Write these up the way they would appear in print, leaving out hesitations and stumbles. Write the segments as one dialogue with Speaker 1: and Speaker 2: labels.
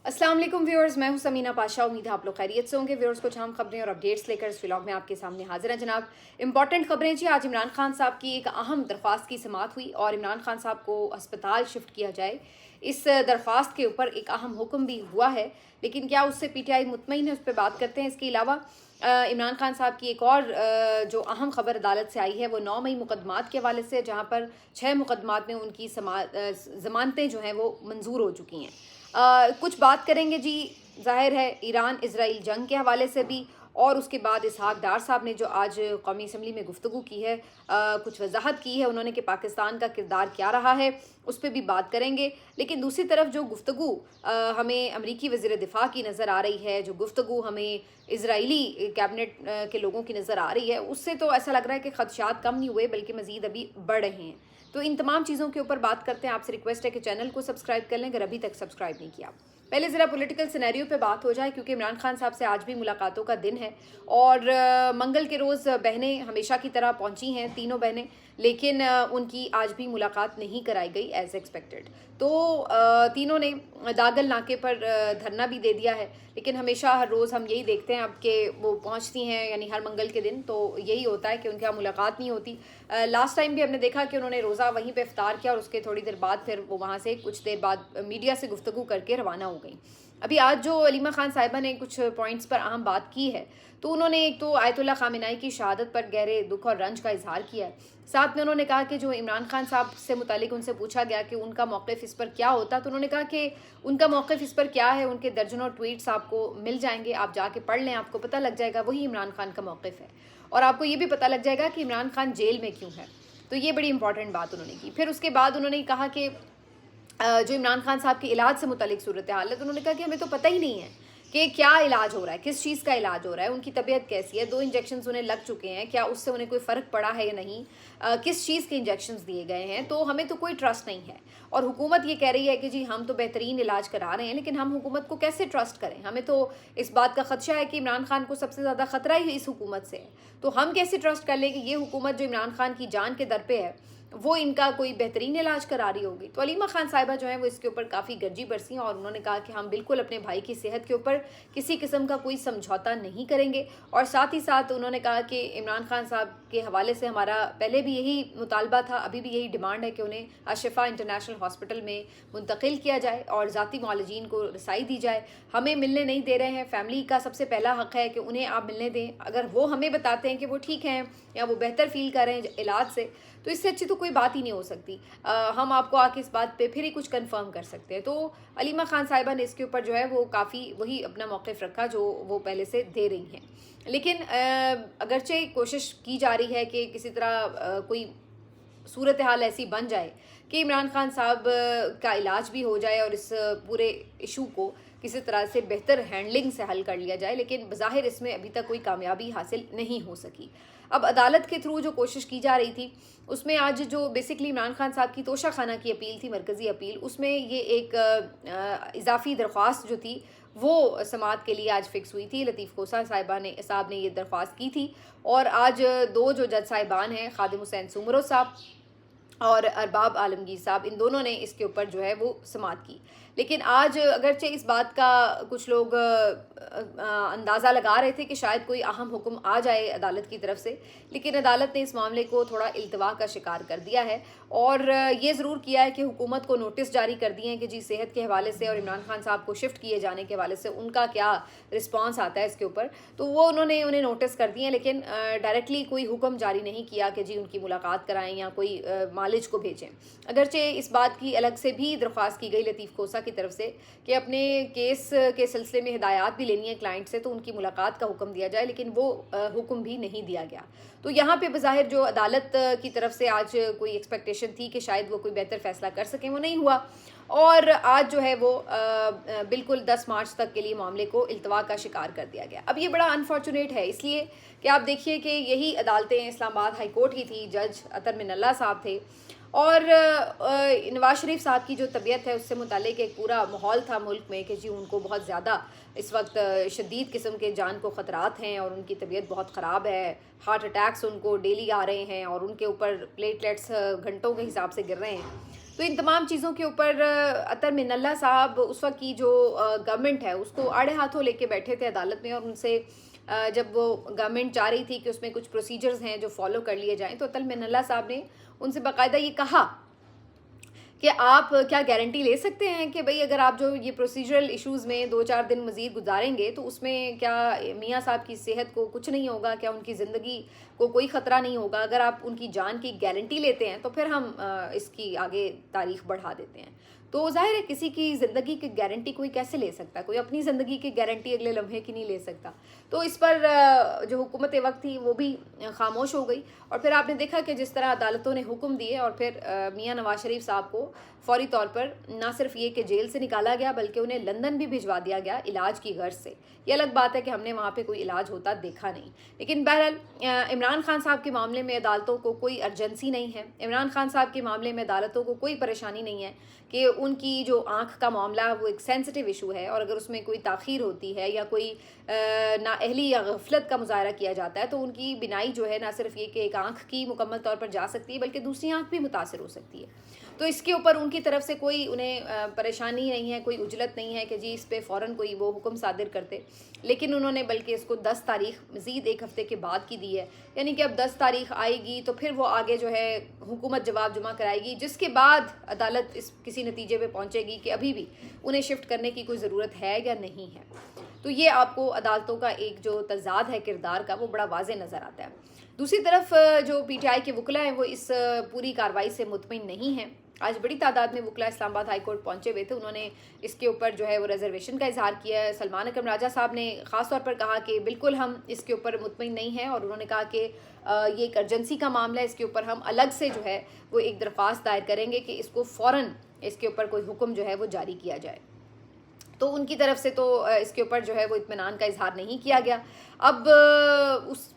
Speaker 1: अस्सलाम वालेकुम व्यूअर्स, मैं हूं समीना पाशा। उम्मीद है आप लोग खैरियत से होंगे। व्यूअर्स, कुछ अहम खबरें और अपडेट्स लेकर इस व्लॉग में आपके सामने हाजिर हैं जनाब। इंपॉर्टेंट खबरें जी। आज इमरान खान साहब की एक अहम दरख्वास्त की समाअत हुई और इमरान खान साहब को अस्पताल शिफ्ट किया जाए, इस दरख्वास्त के ऊपर एक अहम हुक्म भी हुआ है। लेकिन क्या उससे पीटीआई मुतमईन है, उस पर बात करते हैं। इसके अलावा इमरान खान साहब की एक और जो अहम खबर अदालत से आई है वो 9 मई मुकदमात के हवाले से, जहाँ पर 6 मुकदमात में उनकी ज़मानतें जो हैं वो मंजूर हो चुकी हैं। कुछ बात करेंगे जी, ज़ाहिर है ईरान इसराइल जंग के हवाले से भी, और उसके बाद इसहाक डार साहब ने जो आज कौमी असम्बली में गुफ्तगू की है, कुछ वजाहत की है उन्होंने कि पाकिस्तान का किरदार क्या रहा है, उस पर भी बात करेंगे। लेकिन दूसरी तरफ जो गुफ्तगू हमें अमरीकी वज़ीर दिफ़ा की नज़र आ रही है, जो गुफ्तगू हमें इजरायली कैबिनेट के लोगों की नज़र आ रही है, उससे तो ऐसा लग रहा है कि खदशात कम नहीं हुए बल्कि मज़ीद अभी बढ़ रहे हैं। तो इन तमाम चीज़ों के ऊपर बात करते हैं। आपसे रिक्वेस्ट है कि चैनल को सब्सक्राइब कर लें अगर अभी तक सब्सक्राइब नहीं किया। पहले ज़रा पॉलिटिकल सिनेरियो पे बात हो जाए, क्योंकि इमरान खान साहब से आज भी मुलाकातों का दिन है और मंगल के रोज़ बहनें हमेशा की तरह पहुंची हैं, तीनों बहनें, लेकिन उनकी आज भी मुलाकात नहीं कराई गई एज एक्सपेक्टेड। तो तीनों ने दागल नाके पर धरना भी दे दिया है, लेकिन हमेशा हर रोज़ हम यही देखते हैं अब कि वो पहुंचती हैं, यानी हर मंगल के दिन तो यही होता है कि उनके यहाँ मुलाकात नहीं होती। लास्ट टाइम भी हमने देखा कि उन्होंने रोज़ा वहीं पे इफ्तार किया और उसके थोड़ी देर बाद फिर वो वहाँ से कुछ देर बाद मीडिया से गुफ्तगू करके रवाना हो गई। अभी आज जो अलीमा खान साहिबा ने कुछ पॉइंट्स पर अहम बात की है, तो उन्होंने एक तो आयतुल्लाह खामेनाई की शहादत पर गहरे दुख और रंज का इजहार किया है। साथ में उन्होंने कहा कि जो इमरान खान साहब से मुतालिक उनसे पूछा गया कि उनका मौक़िफ़ इस पर क्या होता, तो उन्होंने कहा कि उनका मौक़िफ़ इस पर क्या है, उनके दर्जनों ट्वीट्स आपको मिल जाएंगे, आप जाके पढ़ लें, आपको पता लग जाएगा वही इमरान खान का मौक़िफ़ है। और आपको ये भी पता लग जाएगा कि इमरान खान जेल में क्यों है। तो ये बड़ी इंपॉर्टेंट बात उन्होंने की। फिर उसके बाद उन्होंने कहा कि जो इमरान खान साहब के इलाज से मुतालिक सूरत हाल है, तो उन्होंने कहा कि हमें तो पता ही नहीं है कि क्या इलाज हो रहा है, किस चीज़ का इलाज हो रहा है, उनकी तबीयत कैसी है, 2 इंजेक्शंस उन्हें लग चुके हैं, क्या उससे उन्हें कोई फ़र्क पड़ा है या नहीं, किस चीज़ के इंजेक्शंस दिए गए हैं, तो हमें तो कोई ट्रस्ट नहीं है। और हुकूमत ये कह रही है कि जी हम तो बेहतरीन इलाज करा रहे हैं, लेकिन हम हुकूमत को कैसे ट्रस्ट करें? हमें तो इस बात का खदशा है कि इमरान खान को सबसे ज़्यादा ख़तरा ही इस हुकूमत से है। तो हम कैसे ट्रस्ट कर लें कि ये हुकूमत जो इमरान खान की जान के दर पे है वो इनका कोई बेहतरीन इलाज करा रही होगी। तो अलीमा खान साहिबा जो है वो इसके ऊपर काफ़ी गरजी बरसी और उन्होंने कहा कि हम बिल्कुल अपने भाई की सेहत के ऊपर किसी किस्म का कोई समझौता नहीं करेंगे। और साथ ही साथ उन्होंने कहा कि इमरान खान साहब के हवाले से हमारा पहले भी यही मुतालबा था, अभी भी यही डिमांड है कि उन्हें अशफा इंटरनेशनल हॉस्पिटल में मुंतकिल किया जाए और ज़ाती मुआलजीन को रसाई दी जाए। हमें मिलने नहीं दे रहे हैं, फैमिली का सबसे पहला हक़ है कि उन्हें आप मिलने दें। अगर वो हमें बताते हैं कि वो ठीक हैं या वो बेहतर फ़ील कर रहे हैं इलाज से, तो इससे अच्छी तो कोई बात ही नहीं हो सकती। हम आपको आके इस बात पे फिर ही कुछ कंफर्म कर सकते हैं। तो अलीमा खान साहिबा ने इसके ऊपर जो है वो काफ़ी वही अपना मौक़िफ़ रखा जो वो पहले से दे रही हैं। लेकिन अगरचे कोशिश की जा रही है कि किसी तरह कोई सूरत हाल ऐसी बन जाए कि इमरान खान साहब का इलाज भी हो जाए और इस पूरे इशू को किसी तरह से बेहतर हैंडलिंग से हल कर लिया जाए, लेकिन बज़ाहिर इसमें अभी तक कोई कामयाबी हासिल नहीं हो सकी। अब अदालत के थ्रू जो कोशिश की जा रही थी उसमें आज जो बेसिकली इमरान खान साहब की तोशा खाना की अपील थी, मरकज़ी अपील, उसमें ये एक इजाफ़ी दरख्वास्त जो थी वो समाअत के लिए आज फिक्स हुई थी। लतीफ़ खोसा साहब ने ये दरख्वास्त की थी और आज 2 जो जज साहिबान हैं, खादिम हुसैन सुमरो साहब और अरबाब आलमगीर साहब, इन दोनों ने इसके ऊपर जो है वो समाअत की। लेकिन आज अगरचे इस बात का कुछ लोग अंदाज़ा लगा रहे थे कि शायद कोई अहम हुक्म आ जाए अदालत की तरफ से, लेकिन अदालत ने इस मामले को थोड़ा इल्तवा का शिकार कर दिया है और ये ज़रूर किया है कि हुकूमत को नोटिस जारी कर दिए हैं कि जी सेहत के हवाले से और इमरान खान साहब को शिफ्ट किए जाने के हवाले से उनका क्या रिस्पॉन्स आता है इसके ऊपर। तो वो उन्होंने उन्हें नोटिस कर दिए हैं, लेकिन डायरेक्टली कोई हुक्म जारी नहीं किया कि जी उनकी मुलाकात कराएं या कोई मालिज को भेजें। अगरचे इस बात की अलग से भी दरख्वास्त की गई लतीफ़ खोसा की तरफ से कि अपने केस के सिलसिले में हिदायत भी लेनी है क्लाइंट से, तो उनकी मुलाकात का हुक्म दिया जाए, लेकिन वो हुक्म भी नहीं दिया गया। तो यहाँ पे बज़ाहिर जो अदालत की तरफ से आज कोई एक्सपेक्टेशन थी कि शायद वो कोई बेहतर फ़ैसला कर सकें, वो नहीं हुआ और आज जो है वो बिल्कुल 10 मार्च तक के लिए मामले को इल्तवा का शिकार कर दिया गया। अब ये बड़ा अनफॉर्चुनेट है इसलिए कि आप देखिए कि यही अदालतें इस्लामाबाद हाई कोर्ट की थी, जज अतर मिनल्ला साहब थे और नवाज शरीफ साहब की जो तबीयत है उससे मुतालिक एक पूरा माहौल था मुल्क में कि जी उनको बहुत ज़्यादा इस वक्त शदीद किस्म के जान को ख़तरात हैं और उनकी तबीयत बहुत ख़राब है, हार्ट अटैक्स उनको डेली आ रहे हैं और उनके ऊपर प्लेटलेट्स घंटों के हिसाब से गिर रहे हैं। तो इन तमाम चीज़ों के ऊपर अतर मिनल्ला साहब उस वक्त की जो गवर्नमेंट है उसको आड़े हाथों लेके बैठे थे अदालत में, और उनसे जब वो गवर्नमेंट चाह रही थी कि उसमें कुछ प्रोसीजर्स हैं जो फॉलो कर लिए जाएं, तो अतर मिनल्ला साहब ने उनसे बाकायदा ये कहा कि आप क्या गारंटी ले सकते हैं कि भाई अगर आप जो ये प्रोसीजरल इश्यूज़ में 2-4 दिन मज़ीद गुजारेंगे तो उसमें क्या मियाँ साहब की सेहत को कुछ नहीं होगा, क्या उनकी ज़िंदगी को कोई ख़तरा नहीं होगा? अगर आप उनकी जान की गारंटी लेते हैं तो फिर हम इसकी आगे तारीख़ बढ़ा देते हैं। तो ज़ाहिर है किसी की ज़िंदगी की गारंटी कोई कैसे ले सकता है? कोई अपनी ज़िंदगी की गारंटी अगले लम्हे की नहीं ले सकता। तो इस पर जो हुकूमत वक्त थी वो भी खामोश हो गई, और फिर आपने देखा कि जिस तरह अदालतों ने हुक्म दिए और फिर मियाँ नवाज शरीफ साहब को फौरी तौर पर ना सिर्फ ये कि जेल से निकाला गया बल्कि उन्हें लंदन भी भिजवा दिया गया इलाज की गर्ज से। ये अलग बात है कि हमने वहाँ पे कोई इलाज होता देखा नहीं, लेकिन बहरहाल इमरान खान साहब के मामले में अदालतों को कोई अर्जेंसी नहीं है। इमरान खान साहब के मामले में अदालतों को कोई परेशानी नहीं है कि उनकी जो आँख का मामला वो एक सेंसिटिव इशू है, और अगर उसमें कोई ताख़ीर होती है या कोई नाअहली या गफलत का मुज़ाहरा किया जाता है तो उनकी बिनाई जो है ना सिर्फ ये कि एक आँख की मुकम्मल तौर पर जा सकती है बल्कि दूसरी आँख भी मुतासर हो सकती है। तो इसके ऊपर उनकी तरफ से कोई उन्हें परेशानी नहीं है, कोई उजलत नहीं है कि जी इस पे फ़ौरन कोई वो हुक्म सादिर करते, लेकिन उन्होंने बल्कि इसको 10 तारीख मज़ीद एक हफ़्ते के बाद की दी है। यानी कि अब 10 तारीख आएगी तो फिर वो आगे जो है हुकूमत जवाब जमा कराएगी, जिसके बाद अदालत इस किसी नतीजे पे पहुंचेगी कि अभी भी उन्हें शिफ्ट करने की कोई ज़रूरत है या नहीं है। तो ये आपको अदालतों का एक जो तज़ाद है किरदार का वो बड़ा वाज़े नज़र आता है। दूसरी तरफ जो PTI के वकला हैं वो इस पूरी कार्रवाई से मुतमिन नहीं हैं। आज बड़ी तादाद में वकला इस्लामाबाद हाई कोर्ट पहुंचे हुए थे, उन्होंने इसके ऊपर जो है वो रिजर्वेशन का इजहार किया है। सलमान अकरम राजा साहब ने ख़ास तौर पर कहा कि बिल्कुल हम इसके ऊपर मुतमिन नहीं हैं, और उन्होंने कहा कि ये एक अर्जेंसी का मामला है, इसके ऊपर हम अलग से जो है वो एक दरख्वास्त दायर करेंगे कि इसको फ़ौरन इसके ऊपर कोई हुक्म जो है वो जारी किया जाए। तो उनकी तरफ से तो इसके ऊपर जो है वो इत्मीनान का इजहार नहीं किया गया। अब उस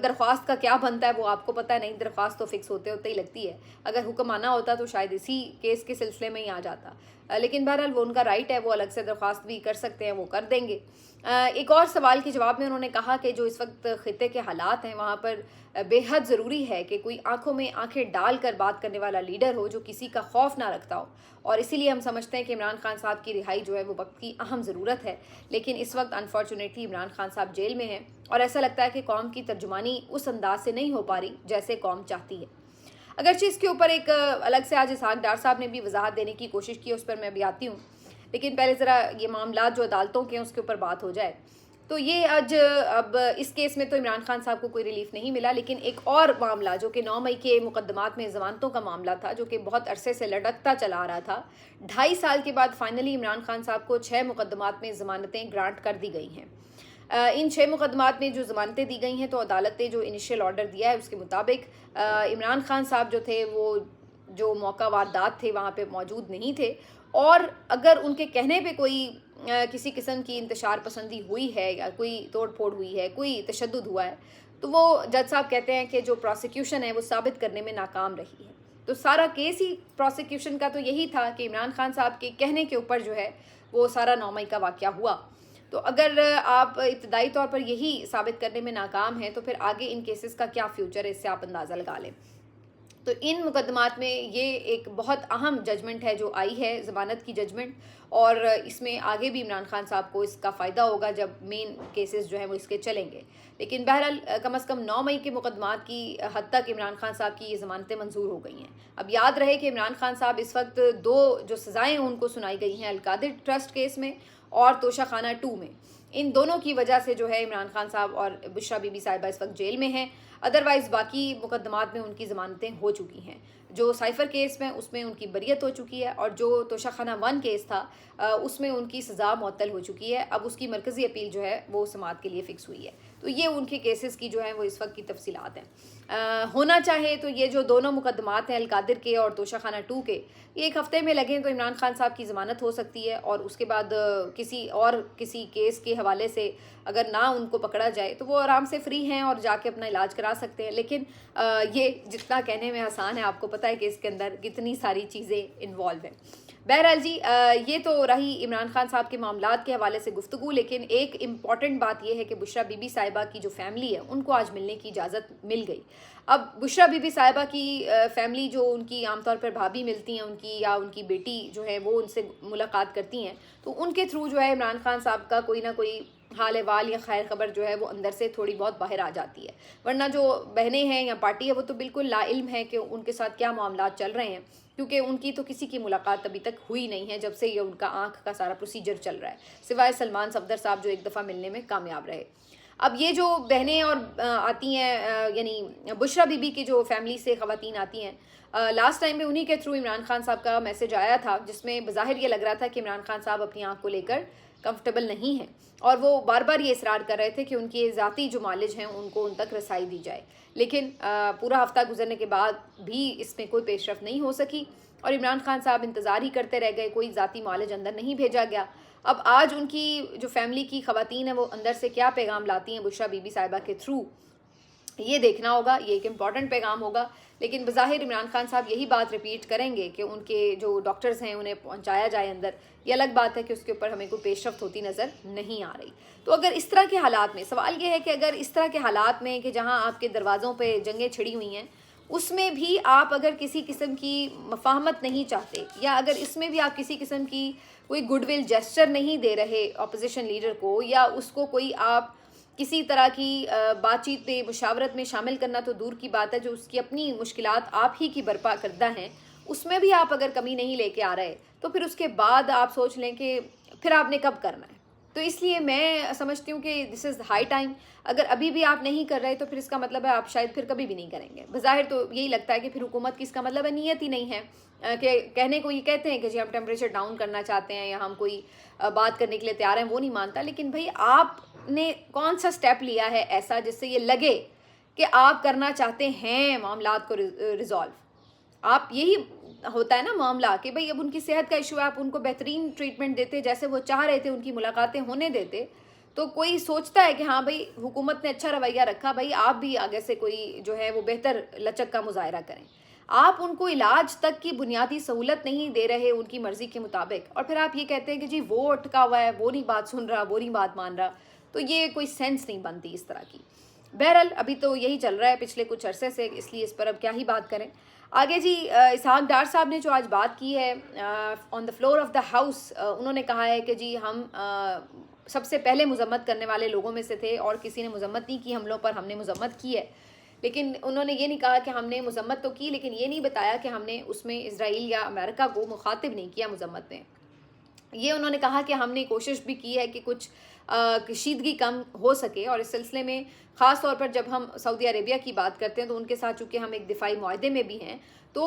Speaker 1: दरख्वास्त का क्या बनता है वो आपको पता है, नहीं दरख्वास्त तो फ़िक्स होते होते ही लगती है। अगर हुक्म आना होता तो शायद इसी केस के सिलसिले में ही आ जाता, लेकिन बहरहाल वो उनका राइट है, वो अलग से दरख्वास्त भी कर सकते हैं, वो कर देंगे। एक और सवाल के जवाब में उन्होंने कहा कि जो इस वक्त ख़ित्ते के हालात हैं वहाँ पर बेहद ज़रूरी है कि कोई आंखों में आंखें डाल कर बात करने वाला लीडर हो जो किसी का खौफ ना रखता हो, और इसीलिए हम समझते हैं कि इमरान खान साहब की रिहाई जो है वो वक्त की अहम ज़रूरत है। लेकिन इस वक्त अनफॉर्चुनेटली इमरान खान साहब जेल में हैं, और ऐसा लगता है कि कौम की तर्जुमानी उस अंदाज से नहीं हो पा रही जैसे कौम चाहती है। अगरचे इसके ऊपर एक अलग से आज इसहाक डार साहब ने भी वजाहत देने की कोशिश की, उस पर मैं भी आती हूँ, लेकिन पहले ज़रा ये मामला जो अदालतों के हैं उसके ऊपर बात हो जाए। तो ये आज अब इस केस में तो इमरान खान साहब को कोई रिलीफ नहीं मिला, लेकिन एक और मामला जो कि 9 मई के मुकदमात में ज़मानतों का मामला था, जो कि बहुत अरसे से लटकता चला आ रहा था, 2.5 साल के बाद फाइनली इमरान खान साहब को 6 मुकदमात में ज़मानतें ग्रांट कर दी गई हैं। इन 6 मुकदमात में जो ज़मानतें दी गई हैं तो अदालत ने जो इनिशियल ऑर्डर दिया है उसके मुताबिक इमरान खान साहब जो थे वो जो मौका वारदात थे वहाँ पे मौजूद नहीं थे, और अगर उनके कहने पे कोई किसी किस्म की इंतशार पसंदी हुई है या कोई तोड़ फोड़ हुई है, कोई तशद्दुद हुआ है, तो वो जज साहब कहते हैं कि जो प्रोसिक्यूशन है वो साबित करने में नाकाम रही है। तो सारा केस ही प्रोसिक्यूशन का तो यही था कि इमरान खान साहब के कहने के ऊपर जो है वो सारा 9 मई का वाक़या हुआ। तो अगर आप इब्तदाई तौर पर यही साबित करने में नाकाम हैं तो फिर आगे इन केसेस का क्या फ्यूचर है, इससे आप अंदाज़ा लगा लें। तो इन मुकदमात में ये एक बहुत अहम जजमेंट है जो आई है, ज़मानत की जजमेंट, और इसमें आगे भी इमरान खान साहब को इसका फ़ायदा होगा जब मेन केसेस जो हैं वो इसके चलेंगे। लेकिन बहरहाल कम अज़ कम 9 मई के मुकदमात की हद तक इमरान खान साहब की ये ज़मानतें मंजूर हो गई हैं। अब याद रहे कि इमरान खान साहब इस वक्त 2 जो सज़ाएँ उनको सुनाई गई हैं अलकादिर ट्रस्ट केस में और तोशाखाना 2 में, इन दोनों की वजह से जो है इमरान खान साहब और बुशरा बीबी साहिबा इस वक्त जेल में हैं। अदरवाइज़ बाकी मुकदमात में उनकी ज़मानतें हो चुकी हैं। जो साइफ़र केस में उसमें उनकी बरियत हो चुकी है, और जो तोशाखाना 1 केस था उसमें उनकी सज़ा मुअत्तल हो चुकी है। अब उसकी मरकज़ी अपील जो है वो समाअत के लिए फ़िक्स हुई है। तो ये उनके केसेस की जो है वो इस वक्त की तफसीलात हैं। होना चाहे तो ये जो दोनों मुकदमात हैं अलकादिर के और तोशाखाना 2 के, ये एक हफ़्ते में लगें तो इमरान खान साहब की ज़मानत हो सकती है, और उसके बाद किसी केस के हवाले से अगर ना उनको पकड़ा जाए तो वो आराम से फ्री हैं और जाके अपना इलाज करा सकते हैं। लेकिन ये जितना कहने में आसान है, आपको पता है कि इसके अंदर कितनी सारी चीज़ें इन्वॉल्व हैं। बहरहाल जी, ये तो रही इमरान खान साहब के मामलात के हवाले से गुफ्तगू, लेकिन एक इम्पॉर्टेंट बात यह है कि बुशरा बीबी साहिबा की जो फैमिली है उनको आज मिलने की इजाज़त मिल गई। अब बुशरा बीबी साहिबा की फैमिली, जो उनकी आमतौर पर भाभी मिलती हैं उनकी, या उनकी बेटी जो है वो उनसे मुलाकात करती हैं, तो उनके थ्रू जो है इमरान खान साहब का कोई ना कोई हाल अहवाल या खैर खबर जो है वो अंदर से थोड़ी बहुत बाहर आ जाती है। वरना जो बहनें हैं या पार्टी है वो तो बिल्कुल लाइल्म है कि उनके साथ क्या मामलात चल रहे हैं, क्योंकि उनकी तो किसी की मुलाकात अभी तक हुई नहीं है जब से ये उनका आँख का सारा प्रोसीजर चल रहा है, सिवाय सलमान सफदर साहब जो एक दफ़ा मिलने में कामयाब रहे। अब ये जो बहनें और आती हैं, यानी बुशरा बीबी की जो फैमिली से ख़वातीन आती हैं, लास्ट टाइम में उन्हीं के थ्रू इमरान खान साहब का मैसेज आया था, जिसमें बज़ाहिर ये लग रहा था कि इमरान खान साहब अपनी आँख को लेकर कंफर्टेबल नहीं हैं, और वो बार बार ये इसरार कर रहे थे कि उनके ज़ाती जो मालिज हैं उनको उन तक रसाई दी जाए। लेकिन पूरा हफ्ता गुजरने के बाद भी इसमें कोई पेशरफ नहीं हो सकी, और इमरान खान साहब इंतज़ार ही करते रह गए, कोई ज़ाती मालिज अंदर नहीं भेजा गया। अब आज उनकी जो फैमिली की ख़वातीन हैं वो अंदर से क्या पैगाम लाती हैं बुशरा बीबी साहिबा के थ्रू, ये देखना होगा। ये एक इम्पॉर्टेंट पैगाम होगा, लेकिन बज़ाहिर इमरान खान साहब यही बात रिपीट करेंगे कि उनके जो डॉक्टर्स हैं उन्हें पहुंचाया जाए अंदर। ये अलग बात है कि उसके ऊपर हमें कोई पेशरफ्त होती नज़र नहीं आ रही। तो अगर इस तरह के हालात में, सवाल ये है कि अगर इस तरह के हालात में कि जहां आपके दरवाज़ों पे जंगें छिड़ी हुई हैं, उसमें भी आप अगर किसी किस्म की मफाहमत नहीं चाहते, या अगर इसमें भी आप किसी किस्म की कोई गुडविल जेस्चर नहीं दे रहे अपोजिशन लीडर को, या उसको कोई आप किसी तरह की बातचीत पे, मुशावरत में शामिल करना तो दूर की बात है, जो उसकी अपनी मुश्किलात आप ही की बर्पा करदा हैं, उसमें भी आप अगर कमी नहीं लेके आ रहे, तो फिर उसके बाद आप सोच लें कि फिर आपने कब करना है। तो इसलिए मैं समझती हूँ कि दिस इज़ हाई टाइम। अगर अभी भी आप नहीं कर रहे तो फिर इसका मतलब है आप शायद फिर कभी भी नहीं करेंगे। बज़ाहिर तो यही लगता है कि फिर हुकूमत की इसका मतलब है नीयत ही नहीं है, कि कहने को ये कहते हैं कि जी हम टेम्परेचर डाउन करना चाहते हैं या हम कोई बात करने के लिए तैयार हैं, वो नहीं मानता। लेकिन भाई आपने कौन सा स्टेप लिया है ऐसा जिससे ये लगे कि आप करना चाहते हैं मामलात को रिजॉल्व। आप यही होता है ना मामला कि भाई अब उनकी सेहत का इशू है, आप उनको बेहतरीन ट्रीटमेंट देते, जैसे वो चाह रहे थे उनकी मुलाकातें होने देते, तो कोई सोचता है कि हाँ भाई हुकूमत ने अच्छा रवैया रखा, भाई आप भी आगे से कोई जो है वो बेहतर लचक का मुजाहरा करें। आप उनको इलाज तक की बुनियादी सहूलत नहीं दे रहे उनकी मर्जी के मुताबिक, और फिर आप ये कहते हैं कि जी वो अटका हुआ है, वो नहीं बात सुन रहा, वो नहीं बात मान रहा, तो ये कोई सेंस नहीं बनती इस तरह की। बहरहाल अभी तो यही चल रहा है पिछले कुछ अरसे से, इसलिए इस पर अब क्या ही बात करें। आगे जी, इसहाक डार साहब ने जो आज बात की है on the floor of the house, उन्होंने कहा है कि जी हम सबसे पहले मजम्मत करने वाले लोगों में से थे, और किसी ने मजम्मत नहीं की हमलों पर, हमने मजम्मत की है। लेकिन उन्होंने ये नहीं कहा कि हमने मजम्मत तो की, लेकिन ये नहीं बताया कि हमने उसमें इसराइल या अमेरिका को मुखातिब नहीं किया मजम्मत में। ये उन्होंने कहा कि हमने कोशिश भी की है कि कुछ कशीदगी कम हो सके, और इस सिलसिले में ख़ास तौर पर जब हम सऊदी अरेबिया की बात करते हैं तो उनके साथ चूँकि हम एक दिफाई मुआहदे में भी हैं, तो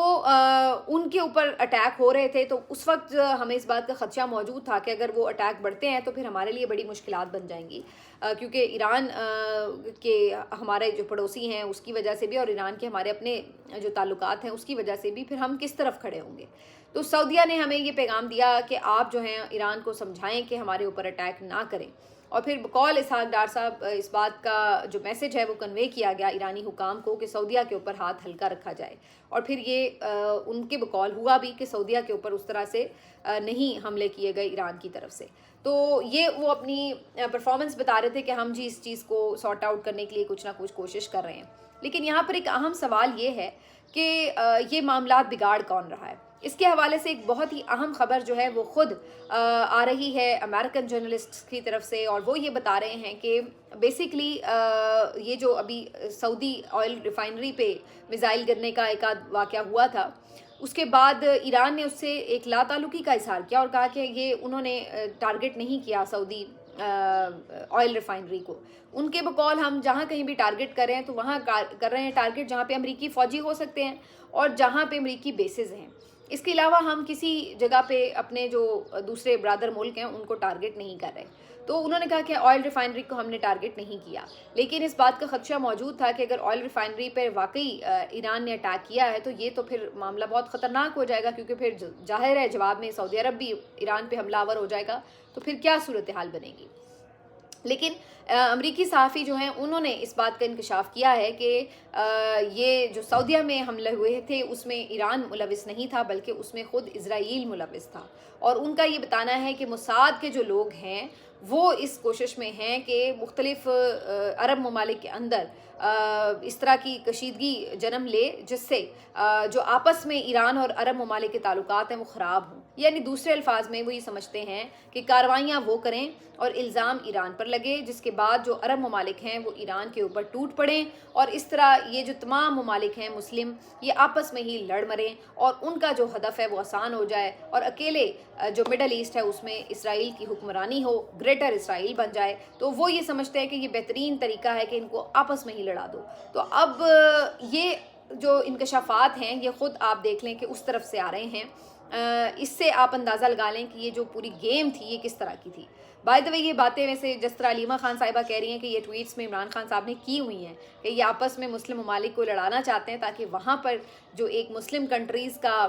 Speaker 1: उनके ऊपर अटैक हो रहे थे, तो उस वक्त हमें इस बात का ख़दशा मौजूद था कि अगर वो अटैक बढ़ते हैं तो फिर हमारे लिए बड़ी मुश्किलात बन जाएंगी, क्योंकि ईरान के हमारे जो पड़ोसी हैं उसकी वजह से भी, और ईरान के हमारे अपने जो ताल्लुकात हैं उसकी वजह से भी, फिर हम किस तरफ खड़े होंगे। तो सऊदीया ने हमें ये पैगाम दिया कि आप जो हैं ईरान को समझाएं कि हमारे ऊपर अटैक ना करें, और फिर बकौल इसहाक डार साहब इस बात का जो मैसेज है वो कन्वे किया गया ईरानी हुकाम को कि सऊदीया के ऊपर हाथ हल्का रखा जाए, और फिर ये उनके बकौल हुआ भी कि सऊदीया के ऊपर उस तरह से नहीं हमले किए गए ईरान की तरफ से। तो ये वो अपनी परफॉर्मेंस बता रहे थे कि हम जी इस चीज़ को सॉर्ट आउट करने के लिए कुछ ना कुछ कोशिश कर रहे हैं। लेकिन यहाँ पर एक अहम सवाल ये है कि ये मामलात बिगाड़ कौन रहा है। इसके हवाले से एक बहुत ही अहम खबर जो है वो ख़ुद आ रही है अमेरिकन जर्नलिस्ट की तरफ से, और वो ये बता रहे हैं कि बेसिकली ये जो अभी सऊदी ऑयल रिफाइनरी पे मिसाइल गिरने का एक आध वाक़या हुआ था, उसके बाद ईरान ने उससे एक लाताल्लुकी का इजहार किया और कहा कि ये उन्होंने टारगेट नहीं किया सऊदी ऑयल रिफाइनरी को। उनके बकौल हम जहाँ कहीं भी टारगेट कर रहे हैं तो वहाँ कर रहे हैं टारगेट जहाँ पे अमरीकी फ़ौजी हो सकते हैं और जहाँ पे अमरीकी बेसेस हैं। इसके अलावा हम किसी जगह पे अपने जो दूसरे ब्रादर मुल्क हैं उनको टारगेट नहीं कर रहे। तो उन्होंने कहा कि ऑयल रिफाइनरी को हमने टारगेट नहीं किया, लेकिन इस बात का खदशा मौजूद था कि अगर ऑयल रिफाइनरी पर वाकई ईरान ने अटैक किया है तो ये तो फिर मामला बहुत ख़तरनाक हो जाएगा, क्योंकि फिर जाहिर है जवाब में सऊदी अरब भी ईरान पे हमलावर हो जाएगा, तो फिर क्या सूरत हाल बनेगी। لیکن امریکی صحافی جو ہیں انہوں نے اس بات کا انکشاف کیا ہے کہ یہ جو سعودیہ میں حملے ہوئے تھے اس میں ایران ملوث نہیں تھا، بلکہ اس میں خود اسرائیل ملوث تھا، اور ان کا یہ بتانا ہے کہ موساد کے جو لوگ ہیں وہ اس کوشش میں ہیں کہ مختلف عرب ممالک کے اندر اس طرح کی کشیدگی جنم لے جس سے جو آپس میں ایران اور عرب ممالک کے تعلقات ہیں وہ خراب ہوں، یعنی دوسرے الفاظ میں وہ یہ سمجھتے ہیں کہ کارروائیاں وہ کریں اور الزام ایران پر لگے، جس کے بعد جو عرب ممالک ہیں وہ ایران کے اوپر ٹوٹ پڑیں، اور اس طرح یہ جو تمام ممالک ہیں مسلم یہ آپس میں ہی لڑ مریں اور ان کا جو ہدف ہے وہ آسان ہو جائے، اور اکیلے جو مڈل ایسٹ ہے اس میں اسرائیل کی حکمرانی ہو، گریٹر اسرائیل بن جائے۔ تو وہ یہ سمجھتے ہیں کہ یہ بہترین طریقہ ہے کہ ان کو آپس میں ہی لڑا دو۔ تو اب یہ جو انکشافات ہیں یہ خود آپ دیکھ لیں کہ اس طرف سے آ رہے ہیں، اس سے آپ اندازہ لگا لیں کہ یہ جو پوری گیم تھی یہ کس طرح کی تھی۔ بائی دا وے یہ باتیں ویسے جس طرح علیمہ خان صاحبہ کہہ رہی ہیں کہ یہ ٹویٹس میں عمران خان صاحب نے کی ہوئی ہیں کہ یہ آپس میں مسلم ممالک کو لڑانا چاہتے ہیں تاکہ وہاں پر جو ایک مسلم کنٹریز کا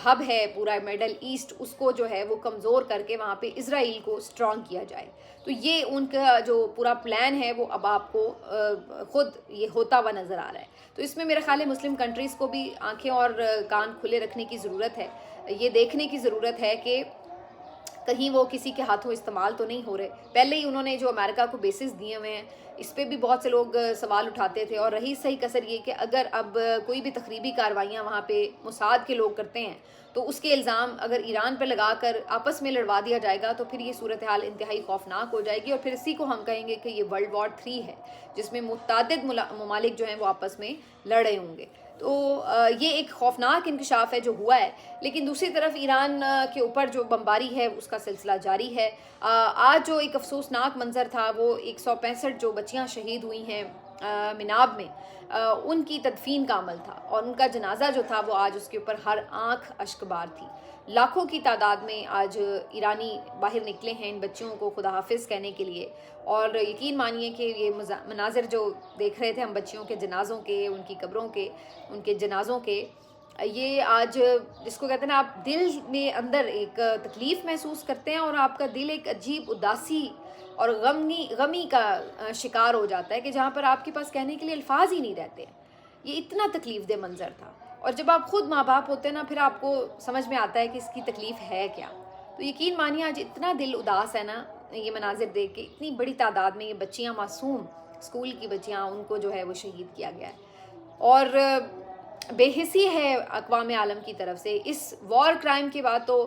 Speaker 1: ہب ہے پورا مڈل ایسٹ اس کو جو ہے وہ کمزور کر کے وہاں پہ اسرائیل کو اسٹرانگ کیا جائے۔ تو یہ ان کا جو پورا پلان ہے وہ اب آپ کو خود یہ ہوتا ہوا نظر آ رہا ہے۔ تو اس میں میرا خیال ہے مسلم کنٹریز کو بھی آنکھیں اور کان کھلے رکھنے کی ضرورت ہے، یہ دیکھنے کی ضرورت ہے کہ کہیں وہ کسی کے ہاتھوں استعمال تو نہیں ہو رہے۔ پہلے ہی انہوں نے جو امریکہ کو بیسز دیے ہوئے ہیں اس پہ بھی بہت سے لوگ سوال اٹھاتے تھے، اور رہی صحیح کثر یہ کہ اگر اب کوئی بھی تخریبی کارروائیاں وہاں پہ موساد کے لوگ کرتے ہیں تو اس کے الزام اگر ایران پہ لگا کر آپس میں لڑوا دیا جائے گا تو پھر یہ صورتحال انتہائی خوفناک ہو جائے گی، اور پھر اسی کو ہم کہیں گے کہ یہ ورلڈ وار 3 ہے جس میں متعدد ممالک جو ہیں وہ آپس میں لڑ رہے ہوں گے۔ تو یہ ایک خوفناک انکشاف ہے جو ہوا ہے، لیکن دوسری طرف ایران کے اوپر جو بمباری ہے اس کا سلسلہ جاری ہے۔ آج جو ایک افسوسناک منظر تھا وہ 165 جو بچیاں شہید ہوئی ہیں مناب میں، ان کی تدفین کا عمل تھا، اور ان کا جنازہ جو تھا وہ آج اس کے اوپر ہر آنکھ اشک بار تھی۔ لاکھوں کی تعداد میں آج ایرانی باہر نکلے ہیں ان بچیوں کو خدا حافظ کہنے کے لیے، اور یقین مانیے کہ یہ مناظر جو دیکھ رہے تھے ہم بچیوں کے جنازوں کے، ان کی قبروں کے، ان کے جنازوں کے، یہ آج جس کو کہتے ہیں نا آپ دل میں اندر ایک تکلیف محسوس کرتے ہیں اور آپ کا دل ایک عجیب اداسی اور غمی کا شکار ہو جاتا ہے کہ جہاں پر آپ کے پاس کہنے کے لیے الفاظ ہی نہیں رہتے ہیں۔ یہ اتنا تکلیف دہ منظر تھا، اور جب آپ خود ماں باپ ہوتے ہیں نا پھر آپ کو سمجھ میں آتا ہے کہ اس کی تکلیف ہے کیا۔ تو یقین مانیے آج اتنا دل اداس ہے نا یہ مناظر دیکھ کے، اتنی بڑی تعداد میں یہ بچیاں معصوم اسکول کی بچیاں ان کو جو ہے وہ شہید کیا گیا ہے، اور بے حسی ہے اقوام عالم کی طرف سے اس وار کرائم کے بعد۔ تو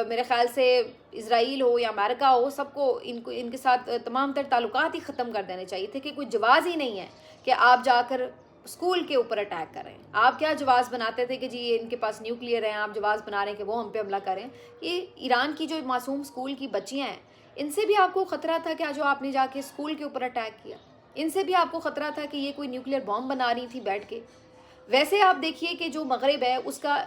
Speaker 1: میرے خیال سے اسرائیل ہو یا امریکہ ہو سب کو ان کے ساتھ تمام تر تعلقات ہی ختم کر دینے چاہیے تھے، کہ کوئی جواز ہی نہیں ہے کہ آپ جا کر اسکول کے اوپر اٹیک کریں۔ آپ کیا جواز بناتے تھے کہ جی یہ ان کے پاس نیوکلیئر ہیں، آپ جواز بنا رہے ہیں کہ وہ ہم پہ حملہ کریں۔ یہ ایران کی جو معصوم اسکول کی بچیاں ہیں ان سے بھی آپ کو خطرہ تھا کہ جو آپ نے جا کے اسکول کے اوپر اٹیک کیا، ان سے بھی آپ کو خطرہ تھا کہ یہ کوئی نیوکلیئر بام بنا رہی تھی بیٹھ کے۔ ویسے آپ دیکھیے کہ جو مغرب ہے اس کا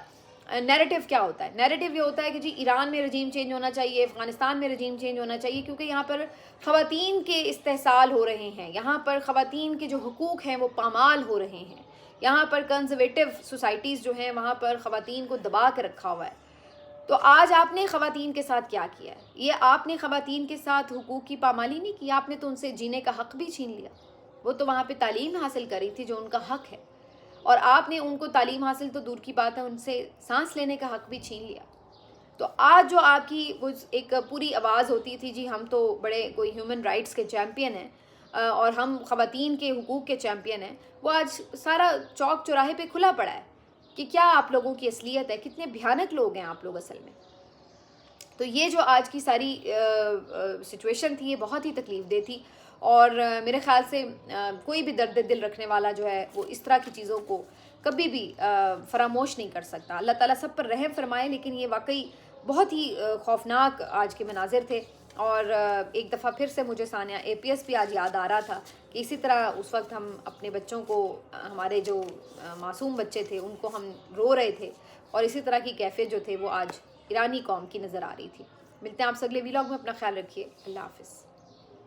Speaker 1: نیریٹو کیا ہوتا ہے، نیریٹو یہ ہوتا ہے کہ جی ایران میں رجیم چینج ہونا چاہیے، افغانستان میں رجیم چینج ہونا چاہیے، کیونکہ یہاں پر خواتین کے استحصال ہو رہے ہیں، یہاں پر خواتین کے جو حقوق ہیں وہ پامال ہو رہے ہیں، یہاں پر کنزرویٹو سوسائٹیز جو ہیں وہاں پر خواتین کو دبا کے رکھا ہوا ہے۔ تو آج آپ نے خواتین کے ساتھ کیا کیا ہے؟ یہ آپ نے خواتین کے ساتھ حقوق کی پامالی نہیں کی، آپ نے تو ان سے جینے کا حق بھی چھین لیا۔ وہ تو وہاں پہ تعلیم حاصل کر رہی تھی جو ان کا حق ہے، اور آپ نے ان کو تعلیم حاصل تو دور کی بات ہے ان سے سانس لینے کا حق بھی چھین لیا۔ تو آج جو آپ کی وہ ایک پوری آواز ہوتی تھی جی ہم تو بڑے کوئی ہیومن رائٹس کے چیمپئن ہیں اور ہم خواتین کے حقوق کے چیمپئن ہیں، وہ آج سارا چوک چوراہے پہ کھلا پڑا ہے کہ کیا آپ لوگوں کی اصلیت ہے، کتنے بھیانک لوگ ہیں آپ لوگ اصل میں۔ تو یہ جو آج کی ساری سچویشن تھی یہ بہت ہی تکلیف دہ تھی، اور میرے خیال سے کوئی بھی درد دل رکھنے والا جو ہے وہ اس طرح کی چیزوں کو کبھی بھی فراموش نہیں کر سکتا۔ اللہ تعالیٰ سب پر رحم فرمائے، لیکن یہ واقعی بہت ہی خوفناک آج کے مناظر تھے۔ اور ایک دفعہ پھر سے مجھے ثانیہ APS بھی آج یاد آ رہا تھا کہ اسی طرح اس وقت ہم اپنے بچوں کو، ہمارے جو معصوم بچے تھے ان کو ہم رو رہے تھے، اور اسی طرح کی کیفیت جو تھے وہ آج ایرانی قوم کی نظر آ رہی تھی۔ ملتے ہیں آپ سے اگلے ویلاگ میں، اپنا خیال رکھیے، اللہ حافظ۔